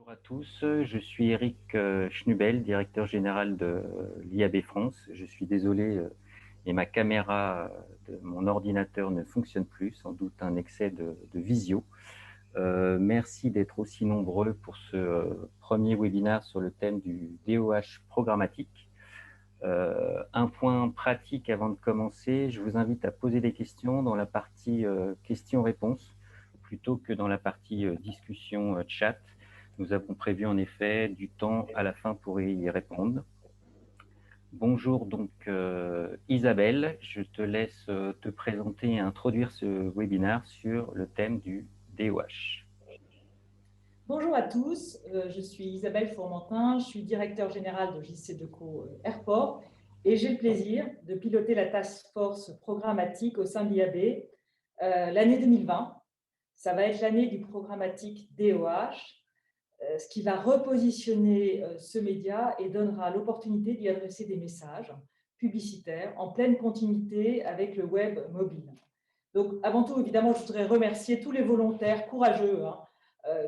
Bonjour à tous, je suis Eric Schnubel, directeur général de l'IAB France. Je suis désolé, mais ma caméra de mon ordinateur ne fonctionne plus, sans doute un excès de visio. Merci d'être aussi nombreux pour ce premier webinaire sur le thème du DOH programmatique. Un point pratique avant de commencer, je vous invite à poser des questions dans la partie questions-réponses plutôt que dans la partie discussion chat. Nous avons prévu en effet du temps à la fin pour y répondre. Bonjour donc Isabelle, je te laisse te présenter et introduire ce webinaire sur le thème du DOH. Bonjour à tous, je suis Isabelle Fourmentin, je suis directeur général de JC Deco Airport et j'ai le plaisir de piloter la task force programmatique au sein de l'IAB l'année 2020. Ça va être l'année du programmatique DOH, ce qui va repositionner ce média et donnera l'opportunité d'y adresser des messages publicitaires en pleine continuité avec le web mobile. Donc, avant tout, évidemment, je voudrais remercier tous les volontaires courageux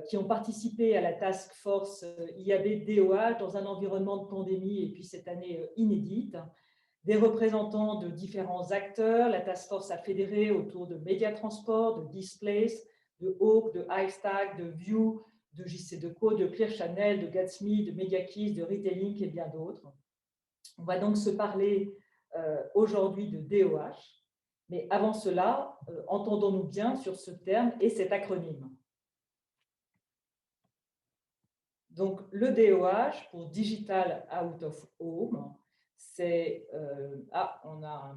qui ont participé à la task force IAB DOH dans un environnement de pandémie et puis cette année inédite. Des représentants de différents acteurs. La task force a fédéré autour de Mediatransport, de Displace, de Hawk, de iStack, de View, de JC Deco, de Clear Channel, de Gatsby, de MediaKeys, de Retailink et bien d'autres. On va donc se parler aujourd'hui de DOH. Mais avant cela, entendons-nous bien sur ce terme et cet acronyme. Donc, le DOH pour Digital Out of Home, c'est... on a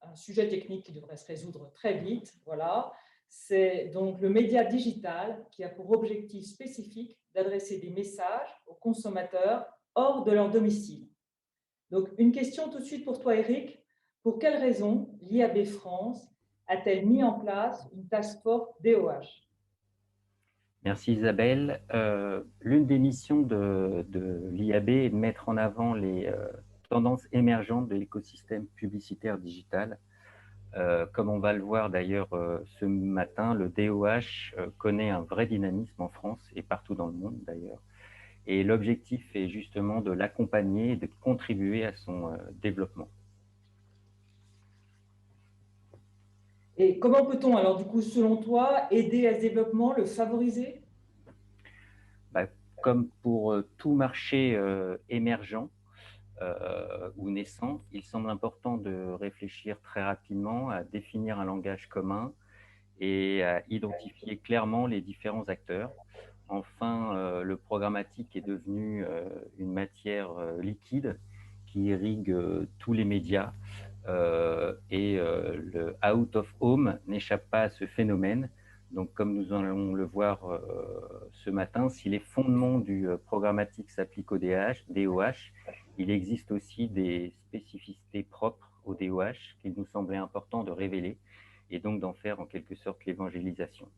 un sujet technique qui devrait se résoudre très vite. Voilà. C'est donc le média digital qui a pour objectif spécifique d'adresser des messages aux consommateurs hors de leur domicile. Donc, une question tout de suite pour toi, Eric. Pour quelles raisons l'IAB France a-t-elle mis en place une task force DOH? Merci Isabelle. L'une des missions de l'IAB est de mettre en avant les tendances émergentes de l'écosystème publicitaire digital. Comme on va le voir d'ailleurs ce matin, le DOH connaît un vrai dynamisme en France et partout dans le monde d'ailleurs. Et l'objectif est justement de l'accompagner et de contribuer à son développement. Et comment peut-on, alors du coup, selon toi, aider à ce développement, le favoriser? Comme pour tout marché émergent ou naissant, il semble important de réfléchir très rapidement à définir un langage commun et à identifier clairement les différents acteurs. Enfin, le programmatique est devenu une matière liquide qui irrigue tous les médias le out of home n'échappe pas à ce phénomène. Donc, comme nous allons le voir ce matin, si les fondements du programmatique s'appliquent au DOH, il existe aussi des spécificités propres au DOH qu'il nous semblait important de révéler et donc d'en faire en quelque sorte l'évangélisation.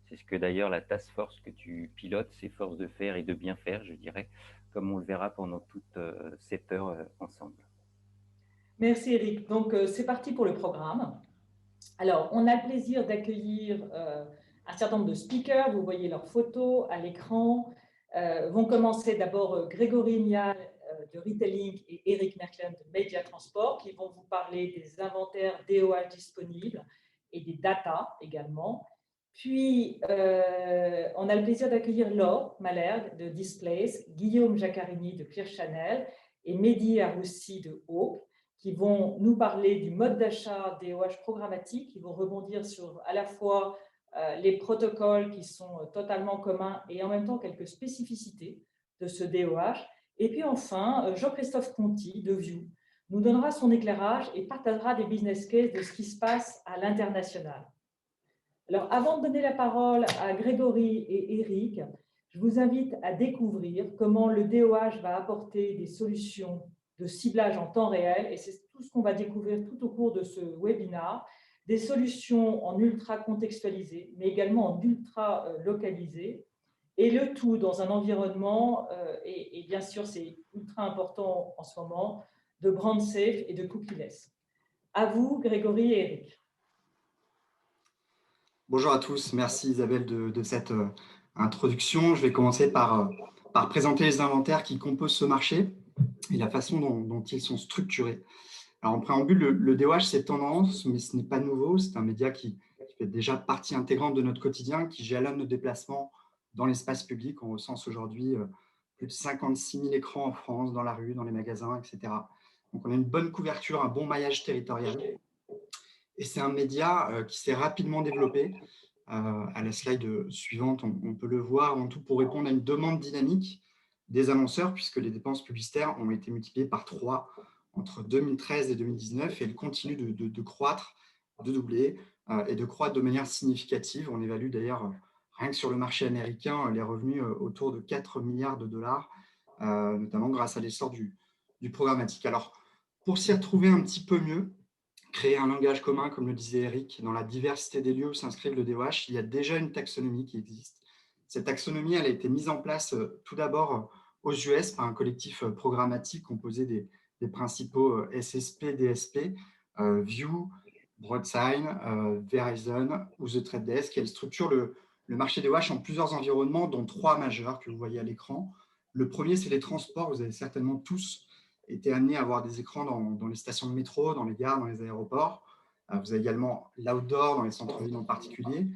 C'est ce que d'ailleurs la task force que tu pilotes s'efforce de faire et de bien faire, je dirais, comme on le verra pendant toute cette heure ensemble. Merci Eric. Donc, c'est parti pour le programme. Alors, on a le plaisir d'accueillir un certain nombre de speakers. Vous voyez leurs photos à l'écran. Vont commencer d'abord Grégory Nial de Retailink et Eric Merklen de Mediatransport qui vont vous parler des inventaires DOH disponibles et des data également. Puis, on a le plaisir d'accueillir Laure Malherbe de Displace, Guillaume Jaccarini de Clear Channel et Mehdi Aroussi de Hawk, qui vont nous parler du mode d'achat DOH programmatique, qui vont rebondir sur à la fois les protocoles qui sont totalement communs et en même temps quelques spécificités de ce DOH. Et puis enfin, Jean-Christophe Conti de View nous donnera son éclairage et partagera des business cases de ce qui se passe à l'international. Alors, avant de donner la parole à Grégory et Eric, je vous invite à découvrir comment le DOH va apporter des solutions de ciblage en temps réel, et c'est tout ce qu'on va découvrir tout au cours de ce webinaire, des solutions en ultra contextualisé, mais également en ultra localisé, et le tout dans un environnement, et bien sûr c'est ultra important en ce moment, de brand safe et de cookieless. À vous, Grégory et Eric. Bonjour à tous, merci Isabelle de cette introduction. Je vais commencer par par présenter les inventaires qui composent ce marché et la façon dont ils sont structurés. Alors, en préambule, le DOH, c'est tendance, mais ce n'est pas nouveau. C'est un média qui fait déjà partie intégrante de notre quotidien, qui jalonne nos déplacements dans l'espace public. On recense aujourd'hui plus de 56 000 écrans en France, dans la rue, dans les magasins, etc. Donc, on a une bonne couverture, un bon maillage territorial. Et c'est un média qui s'est rapidement développé. À la slide suivante, on peut le voir, en tout pour répondre à une demande dynamique des annonceurs, puisque les dépenses publicitaires ont été multipliées par 3 entre 2013 et 2019, et elles continuent de croître, de doubler et de croître de manière significative. On évalue d'ailleurs, rien que sur le marché américain, les revenus autour de 4 milliards de dollars, notamment grâce à l'essor du programmatique. Alors, pour s'y retrouver un petit peu mieux, créer un langage commun, comme le disait Eric, dans la diversité des lieux où s'inscrit le DOH, il y a déjà une taxonomie qui existe. Cette taxonomie, elle a été mise en place tout d'abord aux US par un collectif programmatique composé des principaux SSP, DSP, View, Broadsign, Verizon ou The Trade Desk. Elle structure le marché DOH en plusieurs environnements, dont 3 majeurs que vous voyez à l'écran. Le premier, c'est les transports. Vous avez certainement tous été amenés à avoir des écrans dans les stations de métro, dans les gares, dans les aéroports. Vous avez également l'outdoor, dans les centres-villes en particulier.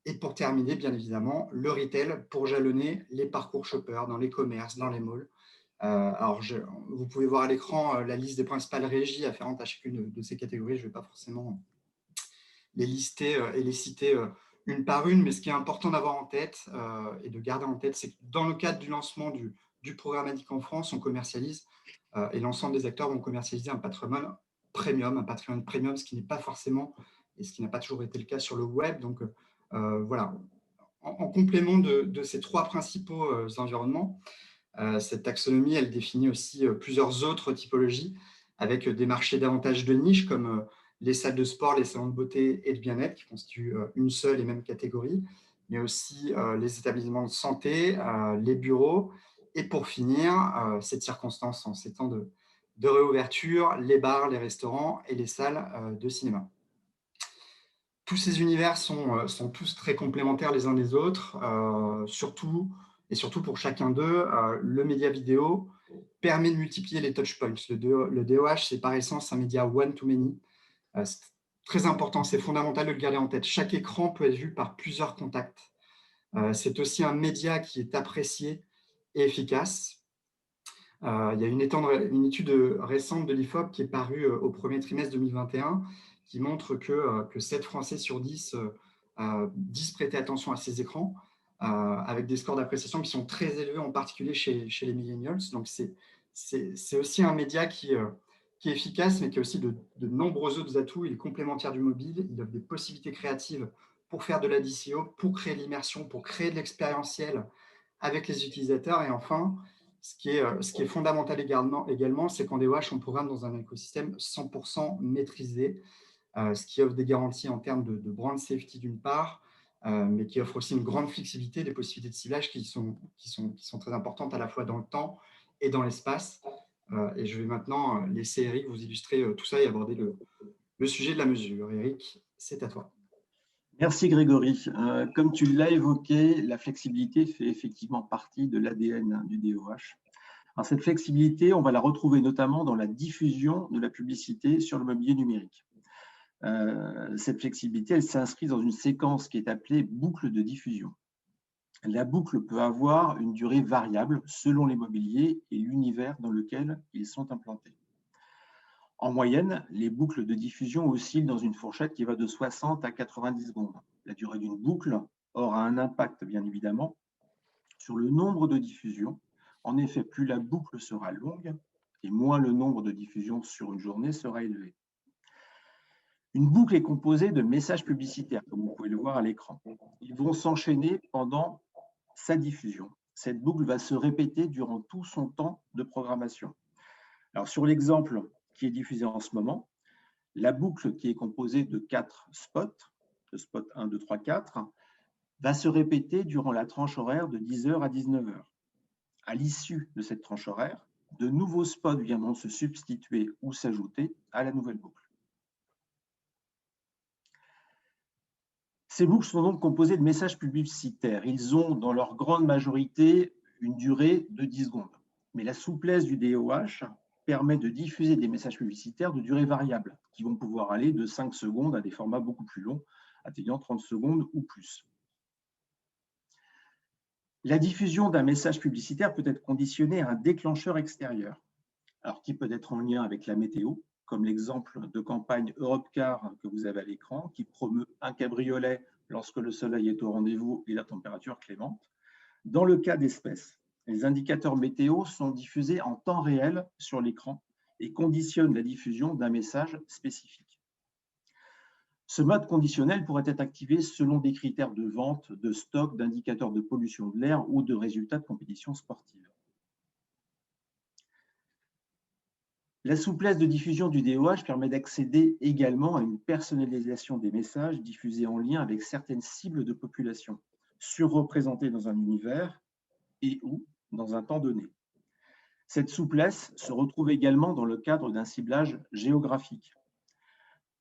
Et pour terminer, bien évidemment, le retail pour jalonner les parcours shoppers dans les commerces, dans les malls. Alors, vous pouvez voir à l'écran la liste des principales régies afférentes à chacune de ces catégories. Je ne vais pas forcément les lister et les citer une par une, mais ce qui est important d'avoir en tête et de garder en tête, c'est que dans le cadre du lancement du programmatique en France, on commercialise et l'ensemble des acteurs vont commercialiser un patrimoine premium, ce qui n'est pas forcément et ce qui n'a pas toujours été le cas sur le web. Donc, voilà. En complément de ces 3 principaux environnements, cette taxonomie, elle définit aussi plusieurs autres typologies avec des marchés davantage de niche comme les salles de sport, les salons de beauté et de bien-être qui constituent une seule et même catégorie, mais aussi les établissements de santé, les bureaux et pour finir, cette circonstance en ces temps de réouverture, les bars, les restaurants et les salles de cinéma. Tous ces univers sont tous très complémentaires les uns des autres, surtout pour chacun d'eux, le média vidéo permet de multiplier les touchpoints. Le DOH, c'est par essence un média one-to-many. C'est très important, c'est fondamental de le garder en tête. Chaque écran peut être vu par plusieurs contacts. C'est aussi un média qui est apprécié et efficace. Il y a une étude récente de l'IFOP qui est parue au premier trimestre 2021 qui montre que 7 Français sur 10 disent prêter attention à ces écrans, avec des scores d'appréciation qui sont très élevés, en particulier chez les millennials. Donc, c'est aussi un média qui est efficace, mais qui a aussi de nombreux autres atouts. Il est complémentaire du mobile, il offre des possibilités créatives pour faire de la DCO, pour créer de l'immersion, pour créer de l'expérientiel avec les utilisateurs. Et enfin, ce qui est fondamental également, c'est qu'en DOH, on programme dans un écosystème 100% maîtrisé, ce qui offre des garanties en termes de brand safety d'une part, mais qui offre aussi une grande flexibilité, des possibilités de ciblage qui sont très importantes à la fois dans le temps et dans l'espace. Et je vais maintenant laisser Eric vous illustrer tout ça et aborder le sujet de la mesure. Eric, c'est à toi. Merci Grégory. Comme tu l'as évoqué, la flexibilité fait effectivement partie de l'ADN du DOH. Alors, cette flexibilité, on va la retrouver notamment dans la diffusion de la publicité sur le mobilier numérique. Cette flexibilité, elle s'inscrit dans une séquence qui est appelée boucle de diffusion. La boucle peut avoir une durée variable selon les mobiliers et l'univers dans lequel ils sont implantés. En moyenne, les boucles de diffusion oscillent dans une fourchette qui va de 60 à 90 secondes. La durée d'une boucle aura un impact, bien évidemment, sur le nombre de diffusions. En effet, plus la boucle sera longue et moins le nombre de diffusions sur une journée sera élevé. Une boucle est composée de messages publicitaires, comme vous pouvez le voir à l'écran. Ils vont s'enchaîner pendant sa diffusion. Cette boucle va se répéter durant tout son temps de programmation. Alors, sur l'exemple qui est diffusé en ce moment, la boucle qui est composée de 4 spots, de spot 1, 2, 3, 4, va se répéter durant la tranche horaire de 10h à 19h. À l'issue de cette tranche horaire, de nouveaux spots viendront se substituer ou s'ajouter à la nouvelle boucle. Ces boucles sont donc composées de messages publicitaires. Ils ont, dans leur grande majorité, une durée de 10 secondes. Mais la souplesse du DOH permet de diffuser des messages publicitaires de durée variable, qui vont pouvoir aller de 5 secondes à des formats beaucoup plus longs, atteignant 30 secondes ou plus. La diffusion d'un message publicitaire peut être conditionnée à un déclencheur extérieur, alors qui peut être en lien avec la météo, comme l'exemple de campagne Europcar que vous avez à l'écran, qui promeut un cabriolet lorsque le soleil est au rendez-vous et la température clémente. Dans le cas d'espèces, les indicateurs météo sont diffusés en temps réel sur l'écran et conditionnent la diffusion d'un message spécifique. Ce mode conditionnel pourrait être activé selon des critères de vente, de stock, d'indicateurs de pollution de l'air ou de résultats de compétitions sportives. La souplesse de diffusion du DOH permet d'accéder également à une personnalisation des messages diffusés en lien avec certaines cibles de population, surreprésentées dans un univers et ou dans un temps donné. Cette souplesse se retrouve également dans le cadre d'un ciblage géographique.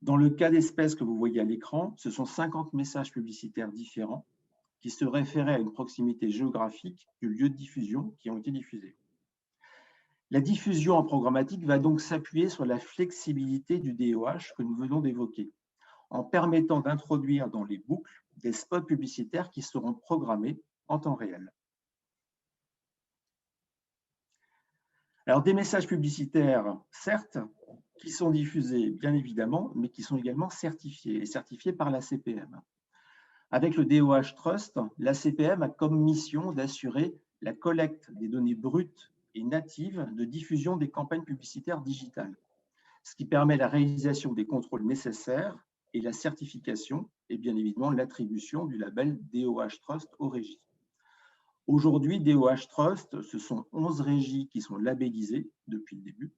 Dans le cas d'espèces que vous voyez à l'écran, ce sont 50 messages publicitaires différents qui se référaient à une proximité géographique du lieu de diffusion qui ont été diffusés. La diffusion en programmatique va donc s'appuyer sur la flexibilité du DOH que nous venons d'évoquer, en permettant d'introduire dans les boucles des spots publicitaires qui seront programmés en temps réel. Alors, des messages publicitaires, certes, qui sont diffusés, bien évidemment, mais qui sont également certifiés, et certifiés par la CPM. Avec le DOH Trust, la CPM a comme mission d'assurer la collecte des données brutes et natives de diffusion des campagnes publicitaires digitales, ce qui permet la réalisation des contrôles nécessaires et la certification et bien évidemment l'attribution du label DOH Trust aux régies. Aujourd'hui, DOH Trust, ce sont 11 régies qui sont labellisées depuis le début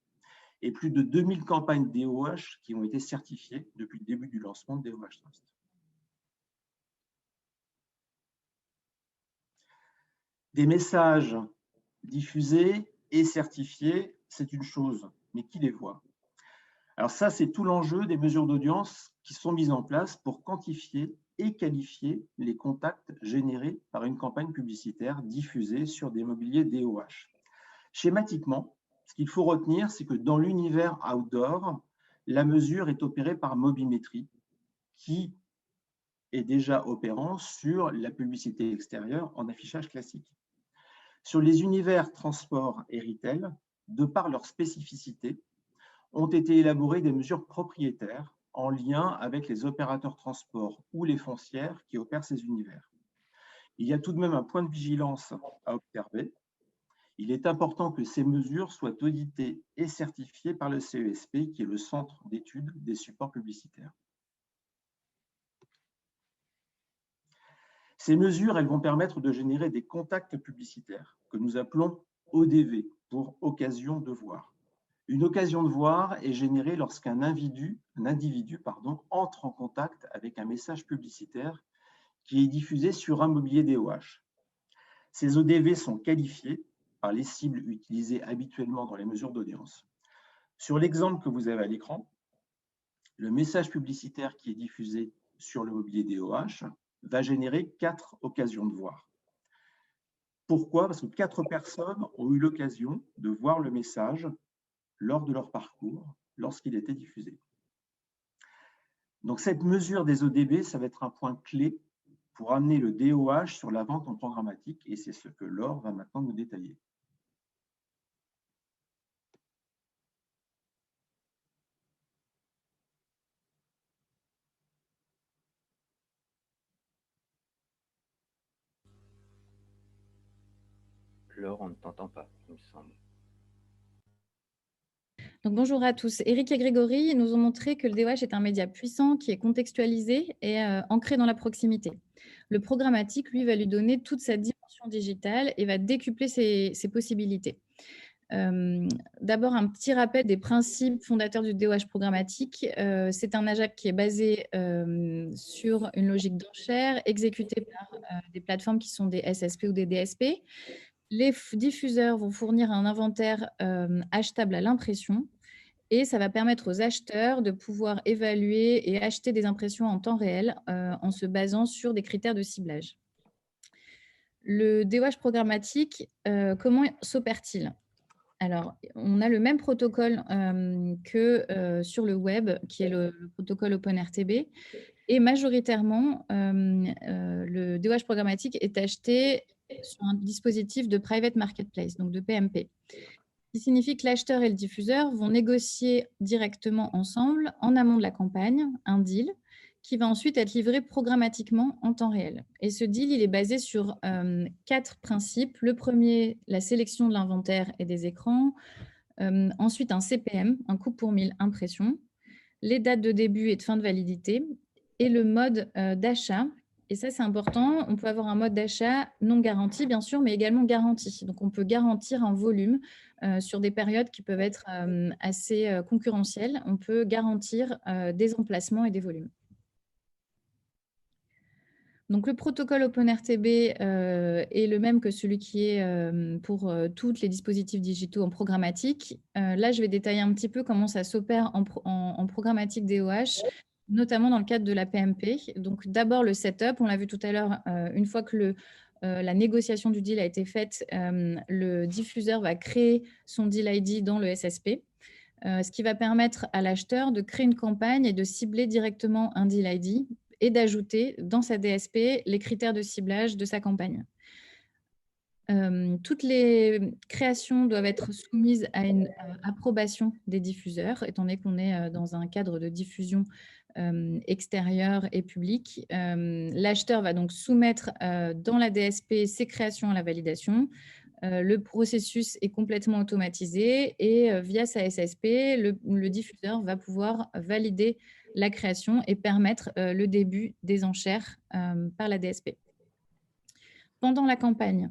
et plus de 2000 campagnes DOH qui ont été certifiées depuis le début du lancement de DOH Trust. Des messages diffusés et certifiés, c'est une chose, mais qui les voit? Alors ça, c'est tout l'enjeu des mesures d'audience qui sont mises en place pour quantifier et qualifier les contacts générés par une campagne publicitaire diffusée sur des mobiliers DOH. Schématiquement, ce qu'il faut retenir, c'est que dans l'univers outdoor, la mesure est opérée par mobimétrie, qui est déjà opérant sur la publicité extérieure en affichage classique. Sur les univers transport et retail, de par leur spécificité, ont été élaborées des mesures propriétaires en lien avec les opérateurs transport ou les foncières qui opèrent ces univers. Il y a tout de même un point de vigilance à observer. Il est important que ces mesures soient auditées et certifiées par le CESP, qui est le Centre d'études des supports publicitaires. Ces mesures, elles vont permettre de générer des contacts publicitaires que nous appelons ODV, pour occasion de voir. Une occasion de voir est générée lorsqu'un individu entre en contact avec un message publicitaire qui est diffusé sur un mobilier DOH. Ces ODV sont qualifiés par les cibles utilisées habituellement dans les mesures d'audience. Sur l'exemple que vous avez à l'écran, le message publicitaire qui est diffusé sur le mobilier DOH va générer 4 occasions de voir. Pourquoi? Parce que 4 personnes ont eu l'occasion de voir le message lors de leur parcours, lorsqu'il était diffusé. Donc cette mesure des ODV, ça va être un point clé pour amener le DOH sur la vente en programmatique, et c'est ce que Laure va maintenant nous détailler. Laure, on ne t'entend pas, il me semble. Donc, bonjour à tous. Eric et Grégory nous ont montré que le DOH est un média puissant qui est contextualisé et ancré dans la proximité. Le programmatique, lui, va lui donner toute sa dimension digitale et va décupler ses possibilités. D'abord, un petit rappel des principes fondateurs du DOH programmatique. C'est un AJAC qui est basé sur une logique d'enchère exécutée par des plateformes qui sont des SSP ou des DSP. Les diffuseurs vont fournir un inventaire achetable à l'impression et ça va permettre aux acheteurs de pouvoir évaluer et acheter des impressions en temps réel en se basant sur des critères de ciblage. Le DOH programmatique, comment s'opère-t-il? Alors, on a le même protocole que sur le web, qui est le protocole OpenRTB. Et majoritairement, le DOH programmatique est acheté sur un dispositif de private marketplace, donc de PMP. Ce qui signifie que l'acheteur et le diffuseur vont négocier directement ensemble, en amont de la campagne, un deal qui va ensuite être livré programmatiquement en temps réel. Et ce deal, il est basé sur 4 principes. Le premier, la sélection de l'inventaire et des écrans. Ensuite, un CPM, un coût pour 1000 impressions. Les dates de début et de fin de validité. Et le mode d'achat. Et ça, c'est important. On peut avoir un mode d'achat non garanti, bien sûr, mais également garanti. Donc, on peut garantir un volume sur des périodes qui peuvent être assez concurrentielles. On peut garantir des emplacements et des volumes. Donc, le protocole OpenRTB est le même que celui qui est pour tous les dispositifs digitaux en programmatique. Là, je vais détailler un petit peu comment ça s'opère en programmatique DOH, notamment dans le cadre de la PMP. Donc, d'abord, le setup, on l'a vu tout à l'heure, une fois que la négociation du deal a été faite, le diffuseur va créer son deal ID dans le SSP, ce qui va permettre à l'acheteur de créer une campagne et de cibler directement un deal ID et d'ajouter dans sa DSP les critères de ciblage de sa campagne. Toutes les créations doivent être soumises à une approbation des diffuseurs, étant donné qu'on est dans un cadre de diffusion extérieure et publique. L'acheteur va donc soumettre dans la DSP ses créations à la validation. Le processus est complètement automatisé et via sa SSP, le diffuseur va pouvoir valider la création et permettre le début des enchères par la DSP. Pendant la campagne,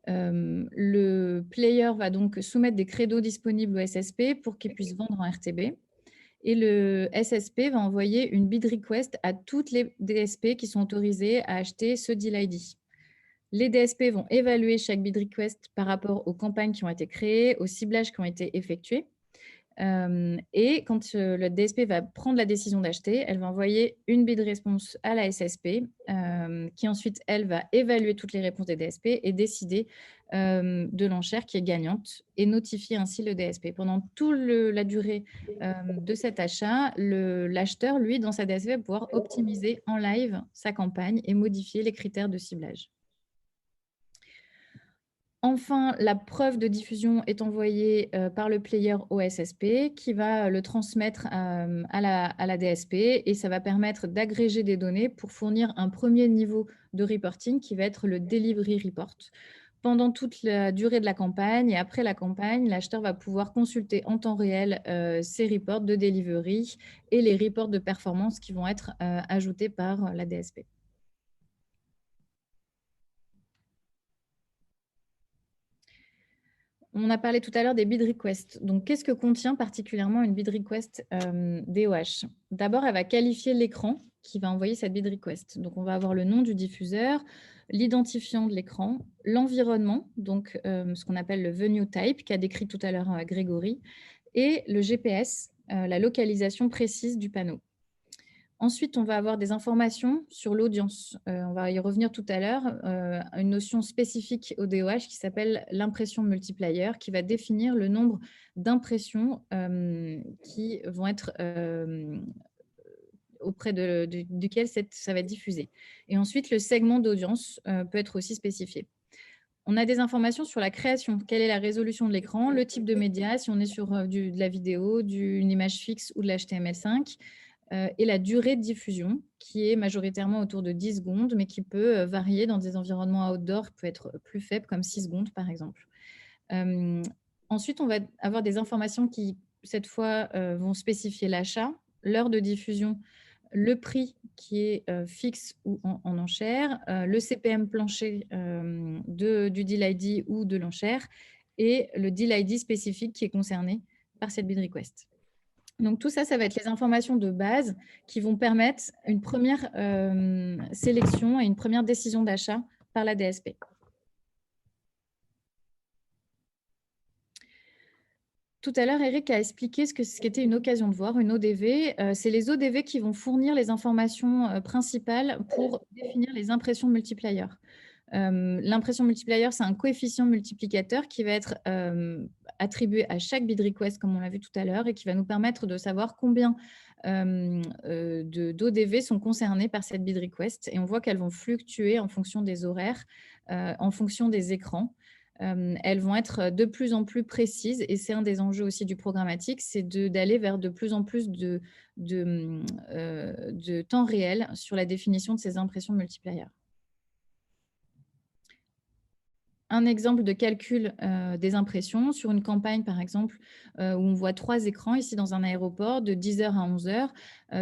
le player va donc soumettre des créneaux disponibles au SSP pour qu'il puisse vendre en RTB. Et le SSP va envoyer une bid request à toutes les DSP qui sont autorisées à acheter ce deal ID. Les DSP vont évaluer chaque bid request par rapport aux campagnes qui ont été créées, aux ciblages qui ont été effectués. Et quand le DSP va prendre la décision d'acheter, elle va envoyer une bid response à la SSP qui ensuite, elle, va évaluer toutes les réponses des DSP et décider de l'enchère qui est gagnante et notifier ainsi le DSP. Pendant toute la durée de cet achat, l'acheteur, lui, dans sa DSP, va pouvoir optimiser en live sa campagne et modifier les critères de ciblage. Enfin, la preuve de diffusion est envoyée par le player au SSP qui va le transmettre à la DSP et ça va permettre d'agréger des données pour fournir un premier niveau de reporting qui va être le delivery report. Pendant toute la durée de la campagne et après la campagne, l'acheteur va pouvoir consulter en temps réel ces reports de delivery et les reports de performance qui vont être ajoutés par la DSP. On a parlé tout à l'heure des bid requests. Donc, qu'est-ce que contient particulièrement une bid request DOH? D'abord, elle va qualifier l'écran qui va envoyer cette bid request. Donc, on va avoir le nom du diffuseur, l'identifiant de l'écran, l'environnement, donc ce qu'on appelle le venue type, qu'a décrit tout à l'heure Grégory, et le GPS, la localisation précise du panneau. Ensuite, on va avoir des informations sur l'audience. On va y revenir tout à l'heure. Une notion spécifique au DOH qui s'appelle l'impression multiplier, qui va définir le nombre d'impressions qui vont être auprès duquel ça va être diffusé. Et ensuite, le segment d'audience peut être aussi spécifié. On a des informations sur la création. Quelle est la résolution de l'écran, le type de média, si on est sur de la vidéo, une image fixe ou de l'HTML5. Et la durée de diffusion, qui est majoritairement autour de 10 secondes, mais qui peut varier dans des environnements outdoor, peut être plus faible, comme 6 secondes, par exemple. Ensuite, on va avoir des informations qui, cette fois, vont spécifier l'achat, l'heure de diffusion, le prix qui est fixe ou en enchère, le CPM plancher du deal ID ou de l'enchère, et le deal ID spécifique qui est concerné par cette bid request. Donc, tout ça, ça va être les informations de base qui vont permettre une première sélection et une première décision d'achat par la DSP. Tout à l'heure, Eric a expliqué ce qu'était une occasion de voir, une ODV. C'est les ODV qui vont fournir les informations principales pour définir les impressions multiplier. L'impression multiplayer, c'est un coefficient multiplicateur qui va être attribué à chaque bid request, comme on l'a vu tout à l'heure, et qui va nous permettre de savoir combien d'ODV sont concernés par cette bid request. Et on voit qu'elles vont fluctuer en fonction des horaires, en fonction des écrans. Elles vont être de plus en plus précises, et c'est un des enjeux aussi du programmatique, c'est d'aller vers de plus en plus de temps réel sur la définition de ces impressions multiplayer. Un exemple de calcul des impressions sur une campagne, par exemple, où on voit 3 écrans ici dans un aéroport de 10h à 11h.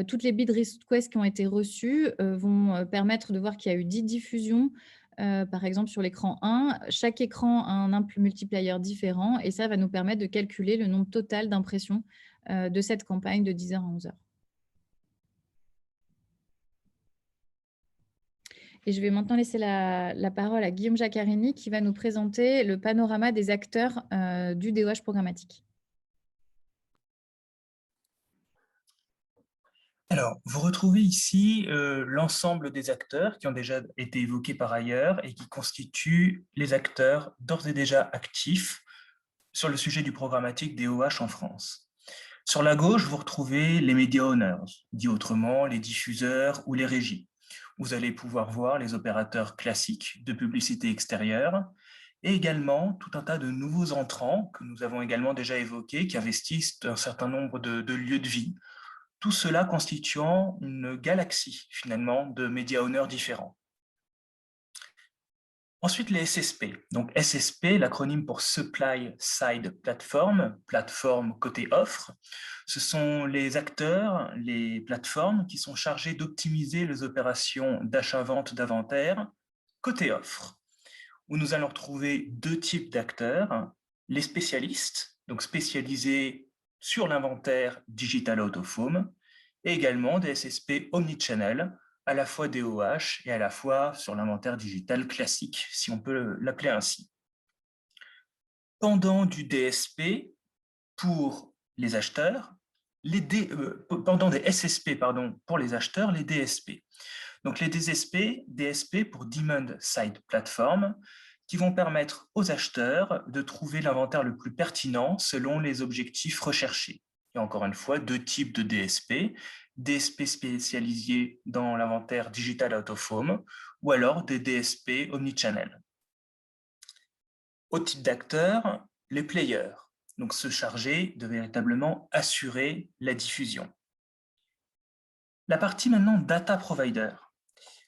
Toutes les bid requests qui ont été reçues vont permettre de voir qu'il y a eu 10 diffusions, par exemple sur l'écran 1. Chaque écran a un multiplier différent et ça va nous permettre de calculer le nombre total d'impressions de cette campagne de 10h à 11h. Et je vais maintenant laisser la parole à Guillaume Jaccarini qui va nous présenter le panorama des acteurs du DOH programmatique. Alors, vous retrouvez ici l'ensemble des acteurs qui ont déjà été évoqués par ailleurs et qui constituent les acteurs d'ores et déjà actifs sur le sujet du programmatique DOH en France. Sur la gauche, vous retrouvez les media owners, dit autrement les diffuseurs ou les régies. Vous allez pouvoir voir les opérateurs classiques de publicité extérieure et également tout un tas de nouveaux entrants que nous avons également déjà évoqués qui investissent un certain nombre de lieux de vie. Tout cela constituant une galaxie finalement de media owners différents. Ensuite, les SSP. Donc SSP, l'acronyme pour Supply Side Platform, plateforme côté offre. Ce sont les acteurs, les plateformes qui sont chargées d'optimiser les opérations d'achat-vente d'inventaire côté offre, où nous allons retrouver 2 types d'acteurs, les spécialistes, donc spécialisés sur l'inventaire digital out of home, et également des SSP omnichannel, à la fois DOH et à la fois sur l'inventaire digital classique, si on peut l'appeler ainsi. Pendant du DSP pour les acheteurs, pendant des SSP pour les acheteurs, les DSP. Donc les DSP pour Demand Side Platform, qui vont permettre aux acheteurs de trouver l'inventaire le plus pertinent selon les objectifs recherchés. Et encore une fois, 2 types de DSP, DSP spécialisés dans l'inventaire digital out of home ou alors des DSP omnichannel. Autre type d'acteurs, les players, donc se charger de véritablement assurer la diffusion. La partie maintenant data provider.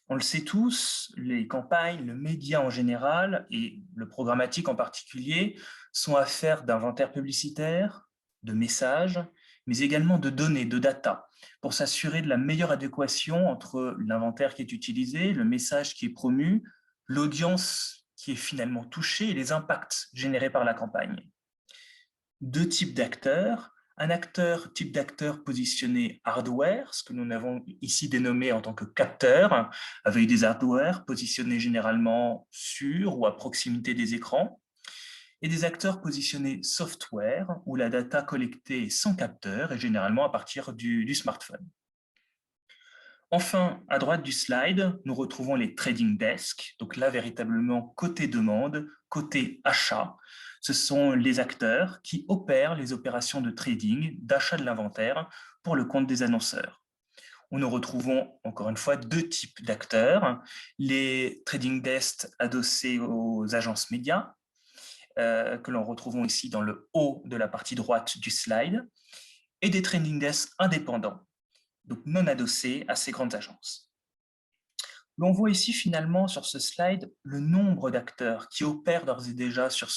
On le sait tous, les campagnes, le média en général et le programmatique en particulier sont affaires d'inventaire publicitaire, de messages, mais également de données, de data, pour s'assurer de la meilleure adéquation entre l'inventaire qui est utilisé, le message qui est promu, l'audience qui est finalement touchée et les impacts générés par la campagne. 2 types d'acteurs. Un type d'acteur positionné hardware, ce que nous avons ici dénommé en tant que capteur, avec des hardware positionnés généralement sur ou à proximité des écrans, et des acteurs positionnés software, où la data collectée est sans capteur et généralement à partir du smartphone. Enfin, à droite du slide, nous retrouvons les trading desks, donc là véritablement côté demande, côté achat. Ce sont les acteurs qui opèrent les opérations de trading, d'achat de l'inventaire pour le compte des annonceurs. Nous retrouvons encore une fois 2 types d'acteurs, les trading desks adossés aux agences médias, que l'on retrouve ici dans le haut de la partie droite du slide, et des trading desks indépendants, donc non adossés à ces grandes agences. On voit ici finalement sur ce slide le nombre d'acteurs qui opèrent d'ores et déjà sur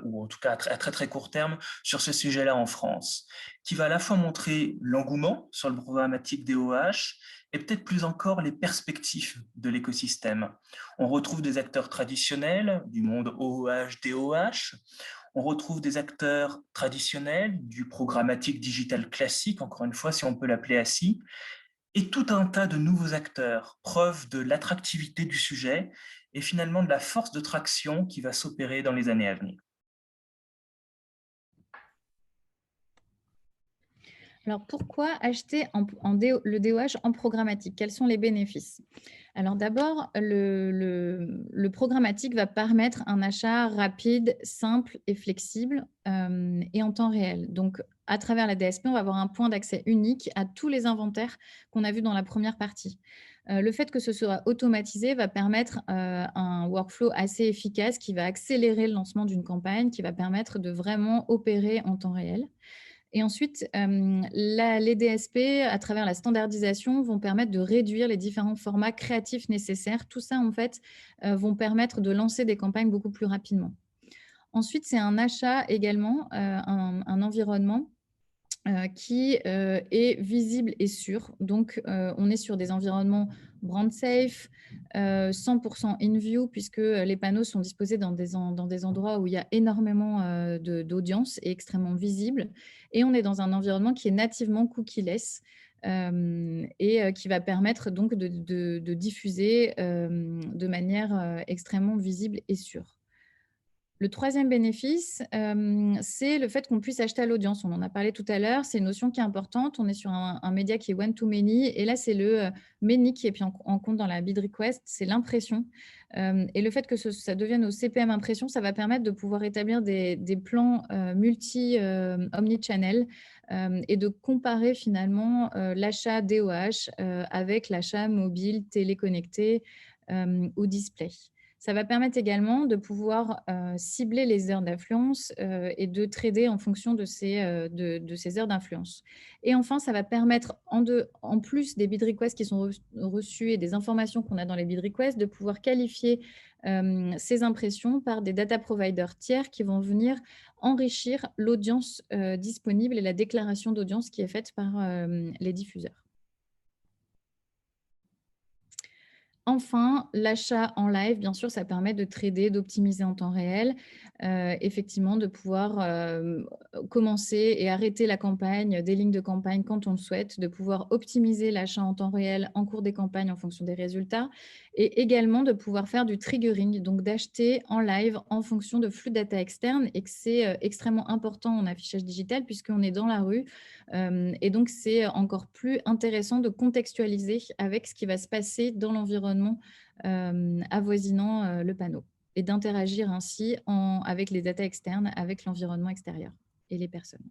ou en tout cas à très court terme, sur ce sujet-là en France, qui va à la fois montrer l'engouement sur le programmatique DOH et peut-être plus encore les perspectives de l'écosystème. On retrouve des acteurs traditionnels du monde OOH, DOH, on retrouve des acteurs traditionnels du programmatique digital classique, encore une fois si on peut l'appeler ainsi, et tout un tas de nouveaux acteurs, preuve de l'attractivité du sujet et finalement de la force de traction qui va s'opérer dans les années à venir. Alors, pourquoi acheter le DOH en programmatique? Quels sont les bénéfices? Alors d'abord, le programmatique va permettre un achat rapide, simple et flexible et en temps réel. Donc, à travers la DSP, on va avoir un point d'accès unique à tous les inventaires qu'on a vus dans la première partie. Le fait que ce soit automatisé va permettre un workflow assez efficace qui va accélérer le lancement d'une campagne, qui va permettre de vraiment opérer en temps réel. Et ensuite, les DSP, à travers la standardisation, vont permettre de réduire les différents formats créatifs nécessaires. Tout ça, en fait, vont permettre de lancer des campagnes beaucoup plus rapidement. Ensuite, c'est un achat également, un environnement qui est visible et sûr. Donc, on est sur des environnements brand safe, 100% in-view, puisque les panneaux sont disposés dans des endroits où il y a énormément d'audience et extrêmement visible. Et on est dans un environnement qui est nativement cookie-less et qui va permettre donc de diffuser de manière extrêmement visible et sûre. Le troisième bénéfice, c'est le fait qu'on puisse acheter à l'audience. On en a parlé tout à l'heure, c'est une notion qui est importante. On est sur un média qui est one-to-many et là, c'est le many qui est pris en compte dans la bid request, c'est l'impression. Et le fait que ça devienne au CPM impression, ça va permettre de pouvoir établir des plans omnichannel et de comparer finalement l'achat DOH avec l'achat mobile, téléconnecté ou display. Ça va permettre également de pouvoir cibler les heures d'influence et de trader en fonction de ces heures d'influence. Et enfin, ça va permettre, en plus des bid requests qui sont reçus et des informations qu'on a dans les bid requests, de pouvoir qualifier ces impressions par des data providers tiers qui vont venir enrichir l'audience disponible et la déclaration d'audience qui est faite par les diffuseurs. Enfin, l'achat en live, bien sûr, ça permet de trader, d'optimiser en temps réel, effectivement, de pouvoir commencer et arrêter la campagne, des lignes de campagne quand on le souhaite, de pouvoir optimiser l'achat en temps réel en cours des campagnes en fonction des résultats et également de pouvoir faire du triggering, donc d'acheter en live en fonction de flux data externes et que c'est extrêmement important en affichage digital puisqu'on est dans la rue et donc c'est encore plus intéressant de contextualiser avec ce qui va se passer dans l'environnement avoisinant le panneau et d'interagir ainsi avec les data externes, avec l'environnement extérieur et les personnes.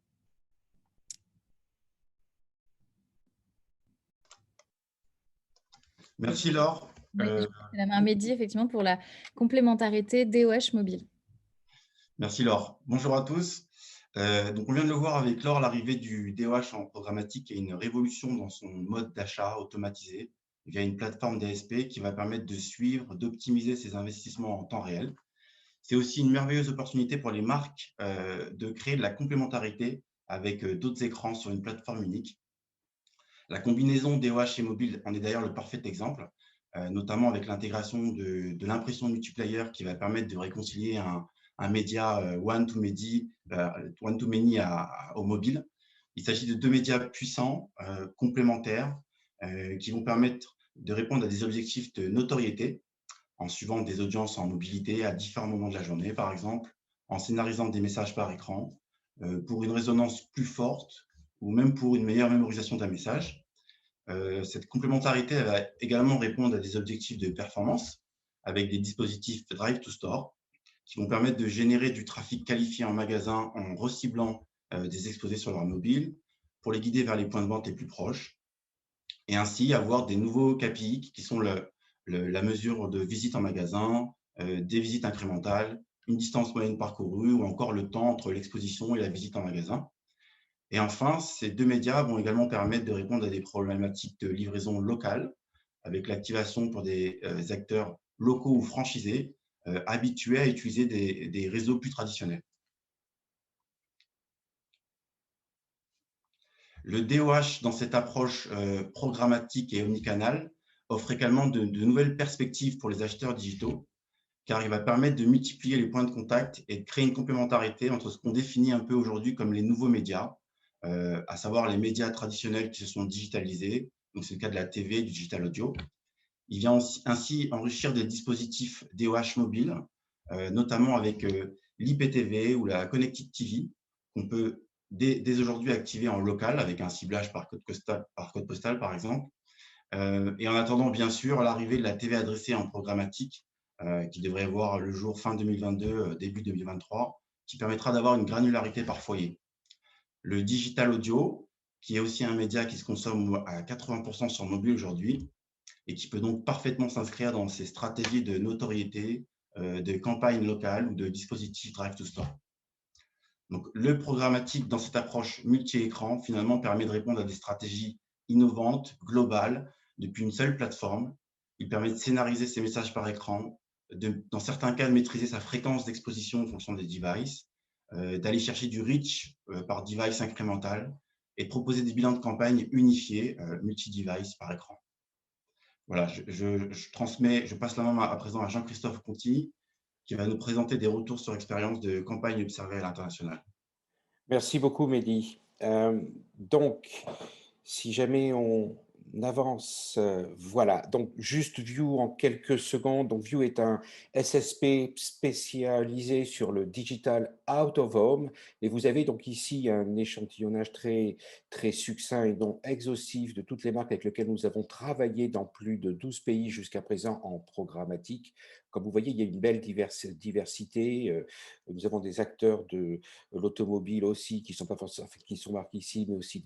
Merci Laure. Oui, c'est la main Mehdi, effectivement, pour la complémentarité DOH mobile. Merci Laure. Bonjour à tous. Donc on vient de le voir avec Laure, l'arrivée du DOH en programmatique est une révolution dans son mode d'achat automatisé via une plateforme DSP qui va permettre de suivre, d'optimiser ses investissements en temps réel. C'est aussi une merveilleuse opportunité pour les marques de créer de la complémentarité avec d'autres écrans sur une plateforme unique. La combinaison DOH et mobile en est d'ailleurs le parfait exemple, notamment avec l'intégration de l'impression multiplayer qui va permettre de réconcilier un média one-to-many au mobile. Il s'agit de deux médias puissants, complémentaires, qui vont permettre de répondre à des objectifs de notoriété en suivant des audiences en mobilité à différents moments de la journée, par exemple, en scénarisant des messages par écran, pour une résonance plus forte ou même pour une meilleure mémorisation d'un message. Cette complémentarité va également répondre à des objectifs de performance avec des dispositifs Drive to Store qui vont permettre de générer du trafic qualifié en magasin en reciblant des exposés sur leur mobile pour les guider vers les points de vente les plus proches et ainsi avoir des nouveaux KPI qui sont la mesure de visite en magasin, des visites incrémentales, une distance moyenne parcourue ou encore le temps entre l'exposition et la visite en magasin. Et enfin, ces deux médias vont également permettre de répondre à des problématiques de livraison locale avec l'activation pour des acteurs locaux ou franchisés habitués à utiliser des réseaux plus traditionnels. Le DOH, dans cette approche programmatique et omnicanal, offre également de nouvelles perspectives pour les acheteurs digitaux, car il va permettre de multiplier les points de contact et de créer une complémentarité entre ce qu'on définit un peu aujourd'hui comme les nouveaux médias, à savoir les médias traditionnels qui se sont digitalisés, donc c'est le cas de la TV, du digital audio. Il vient ainsi enrichir des dispositifs DOH mobiles, notamment avec l'IPTV ou la Connected TV, qu'on peut dès aujourd'hui activée en local avec un ciblage par code postal, par exemple. Et en attendant, bien sûr, l'arrivée de la TV adressée en programmatique qui devrait voir le jour fin 2022, début 2023, qui permettra d'avoir une granularité par foyer. Le digital audio, qui est aussi un média qui se consomme à 80% sur mobile aujourd'hui et qui peut donc parfaitement s'inscrire dans ces stratégies de notoriété, de campagne locale ou de dispositifs Drive to Store. Donc, le programmatique dans cette approche multi-écran, finalement, permet de répondre à des stratégies innovantes, globales, depuis une seule plateforme. Il permet de scénariser ses messages par écran, dans certains cas, de maîtriser sa fréquence d'exposition en fonction des devices, d'aller chercher du reach par device incrémental et de proposer des bilans de campagne unifiés, multi-device par écran. Voilà, je passe la main à présent à Jean-Christophe Conti, qui va nous présenter des retours sur expérience de campagne observée à l'international. Merci beaucoup, Mehdi. Donc, si jamais on avance, voilà. Donc, juste View en quelques secondes. Donc, View est un SSP spécialisé sur le digital out of home. Et vous avez donc ici un échantillonnage très succinct et non exhaustif de toutes les marques avec lesquelles nous avons travaillé dans plus de 12 pays jusqu'à présent en programmatique. Comme vous voyez, il y a une belle diversité. Nous avons des acteurs de l'automobile aussi qui sont pas forcément, qui sont marqués ici, mais aussi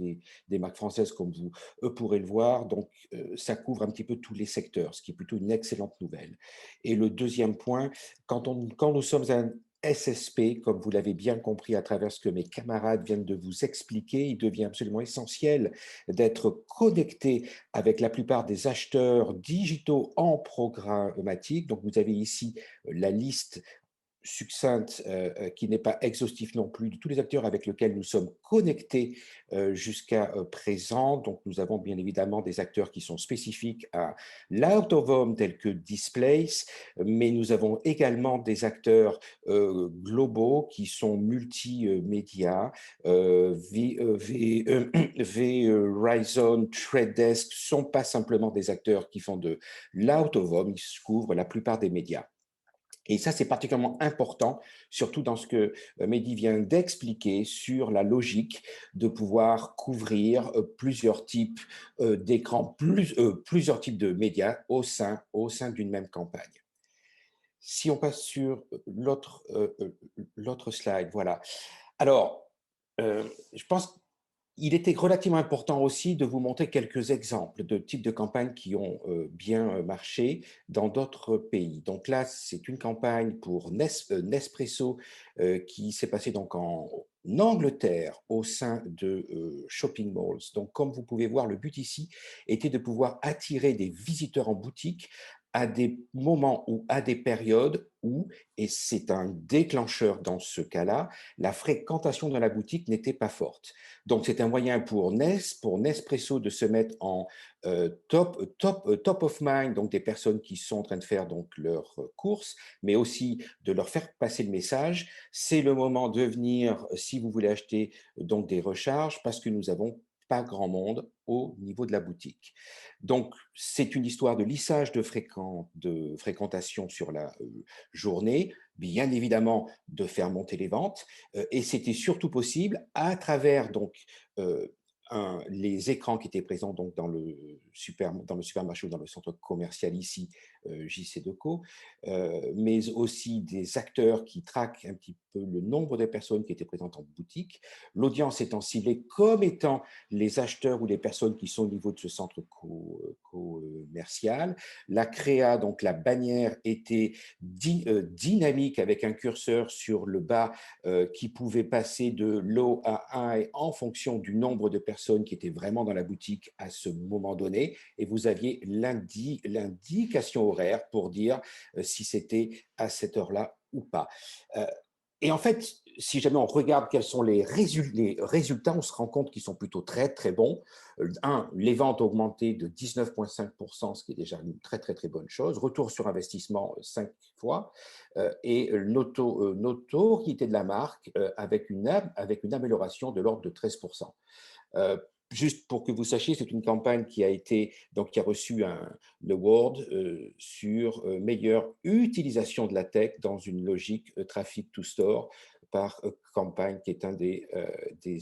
des marques françaises comme vous pourrez le voir. Donc, ça couvre un petit peu tous les secteurs, ce qui est plutôt une excellente nouvelle. Et le deuxième point, quand nous sommes un SSP, comme vous l'avez bien compris à travers ce que mes camarades viennent de vous expliquer, il devient absolument essentiel d'être connecté avec la plupart des acheteurs digitaux en programmatique. Donc, vous avez ici la liste succincte, qui n'est pas exhaustif non plus, de tous les acteurs avec lesquels nous sommes connectés jusqu'à présent. Donc, nous avons bien évidemment des acteurs qui sont spécifiques à l'out of home tels que Displace, mais nous avons également des acteurs globaux qui sont multimédia. Verizon, Trade Desk ne sont pas simplement des acteurs qui font de l'out of home, ils couvrent la plupart des médias. Et ça, c'est particulièrement important, surtout dans ce que Mehdi vient d'expliquer sur la logique de pouvoir couvrir plusieurs types d'écrans, plusieurs types de médias au sein d'une même campagne. Si on passe sur l'autre slide, voilà. Alors, je pense qu'il était relativement important aussi de vous montrer quelques exemples de types de campagnes qui ont bien marché dans d'autres pays. Donc là, c'est une campagne pour Nespresso qui s'est passée donc en Angleterre au sein de shopping malls. Donc, comme vous pouvez voir, le but ici était de pouvoir attirer des visiteurs en boutique à des moments ou à des périodes où, et c'est un déclencheur dans ce cas-là, la fréquentation dans la boutique n'était pas forte. Donc, c'est un moyen pour Nespresso de se mettre en top of mind, donc des personnes qui sont en train de faire donc leurs courses, mais aussi de leur faire passer le message. C'est le moment de venir, si vous voulez acheter donc des recharges, parce que nous n'avons pas grand monde au niveau de la boutique. Donc, c'est une histoire de lissage de fréquentation sur la journée, bien évidemment de faire monter les ventes, et c'était surtout possible à travers donc les écrans qui étaient présents donc dans le supermarché ou dans le centre commercial ici, JC Deco, mais aussi des acteurs qui traquent un petit peu le nombre de personnes qui étaient présentes en boutique, l'audience étant ciblée comme étant les acheteurs ou les personnes qui sont au niveau de ce centre commercial. La créa, donc la bannière, était dynamique avec un curseur sur le bas qui pouvait passer de low à high en fonction du nombre de personnes qui étaient vraiment dans la boutique à ce moment donné, et vous aviez l'indication horaire pour dire si c'était à cette heure-là ou pas. Et en fait, si jamais on regarde quels sont les résultats, on se rend compte qu'ils sont plutôt très, très bons. Les ventes ont augmenté de 19,5%, ce qui est déjà une très, très, très bonne chose. Retour sur investissement 5 fois. Et notoriété de la marque avec une amélioration de l'ordre de 13%. Juste pour que vous sachiez, c'est une campagne qui a reçu un award sur meilleure utilisation de la tech dans une logique traffic to store par Campaign, qui est un des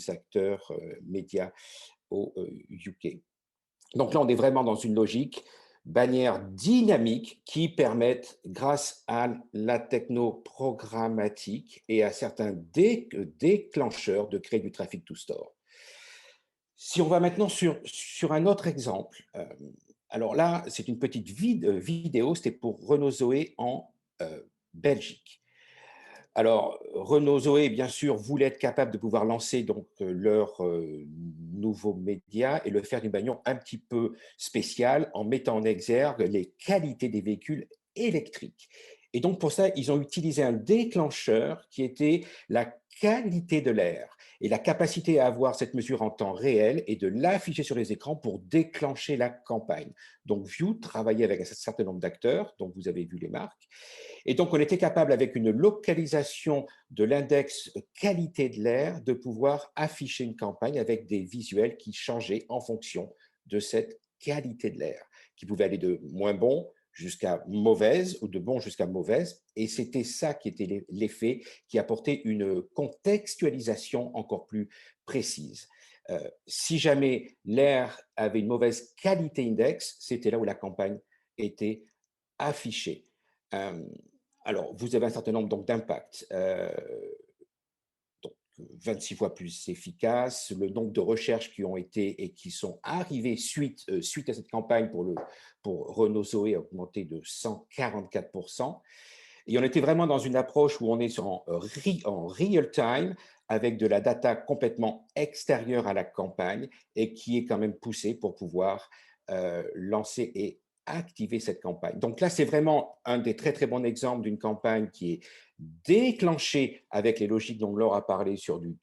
acteurs médias au UK. Donc là, on est vraiment dans une logique bannière dynamique qui permettent, grâce à la techno programmatique et à certains déclencheurs, de créer du traffic to store. Si on va maintenant sur un autre exemple, alors là, c'est une petite vidéo, c'était pour Renault Zoé en Belgique. Alors, Renault Zoé, bien sûr, voulait être capable de pouvoir lancer donc leur nouveau média et le faire d'une manière un petit peu spéciale en mettant en exergue les qualités des véhicules électriques. Et donc, pour ça, ils ont utilisé un déclencheur qui était la qualité de l'air et la capacité à avoir cette mesure en temps réel et de l'afficher sur les écrans pour déclencher la campagne. Donc, View travaillait avec un certain nombre d'acteurs, dont vous avez vu les marques. Et donc, on était capable, avec une localisation de l'index qualité de l'air, de pouvoir afficher une campagne avec des visuels qui changeaient en fonction de cette qualité de l'air, qui pouvait aller de moins bon jusqu'à mauvaise ou de bon jusqu'à mauvaise. Et c'était ça qui était l'effet qui apportait une contextualisation encore plus précise. Si jamais l'air avait une mauvaise qualité index, c'était là où la campagne était affichée. Alors, vous avez un certain nombre d'impacts. 26 fois plus efficace, le nombre de recherches qui ont été et qui sont arrivées suite à cette campagne pour Renault Zoé a augmenté de 144%. Et on était vraiment dans une approche où on est en real time avec de la data complètement extérieure à la campagne et qui est quand même poussée pour pouvoir lancer et activer cette campagne. Donc là, c'est vraiment un des très, très bons exemples d'une campagne qui est déclenchée avec les logiques dont Laure a parlé sur du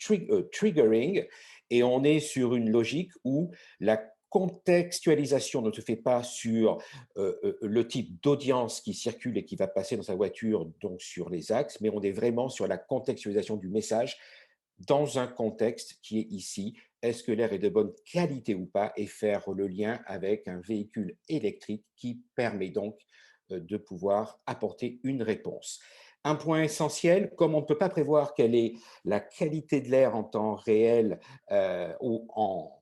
triggering, et on est sur une logique où la contextualisation ne se fait pas sur le type d'audience qui circule et qui va passer dans sa voiture, donc sur les axes, mais on est vraiment sur la contextualisation du message dans un contexte qui est ici, est-ce que l'air est de bonne qualité ou pas, et faire le lien avec un véhicule électrique qui permet donc de pouvoir apporter une réponse. Un point essentiel, comme on ne peut pas prévoir quelle est la qualité de l'air en temps réel ou en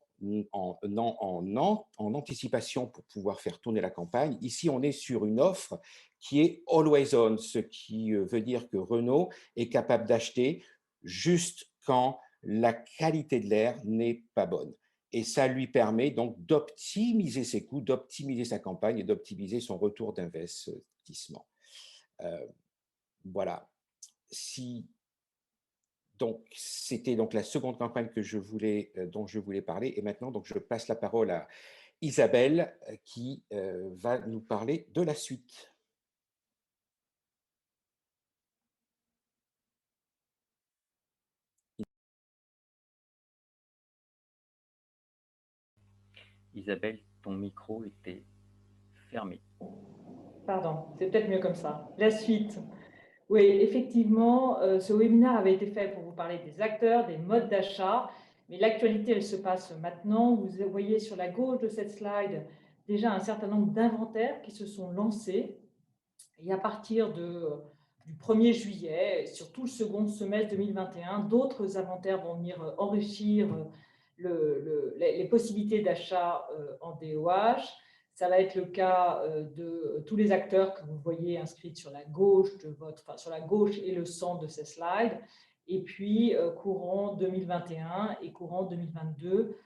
anticipation pour pouvoir faire tourner la campagne, ici on est sur une offre qui est always on, ce qui veut dire que Renault est capable d'acheter juste quand la qualité de l'air n'est pas bonne. Et ça lui permet donc d'optimiser ses coûts, d'optimiser sa campagne et d'optimiser son retour d'investissement. Voilà. Donc, c'était donc la seconde campagne dont je voulais parler. Et maintenant, donc, je passe la parole à Isabelle qui va nous parler de la suite. Isabelle, ton micro était fermé. Pardon, c'est peut-être mieux comme ça. La suite. Oui, effectivement, ce webinaire avait été fait pour vous parler des acteurs, des modes d'achat, mais l'actualité, elle se passe maintenant. Vous voyez sur la gauche de cette slide déjà un certain nombre d'inventaires qui se sont lancés. Et à partir du 1er juillet, sur tout le second semestre 2021, d'autres inventaires vont venir enrichir les possibilités d'achat en DOH. Ça va être le cas de tous les acteurs que vous voyez inscrits sur la gauche sur la gauche et le centre de ces slides. Et puis, courant 2021 et courant 2022,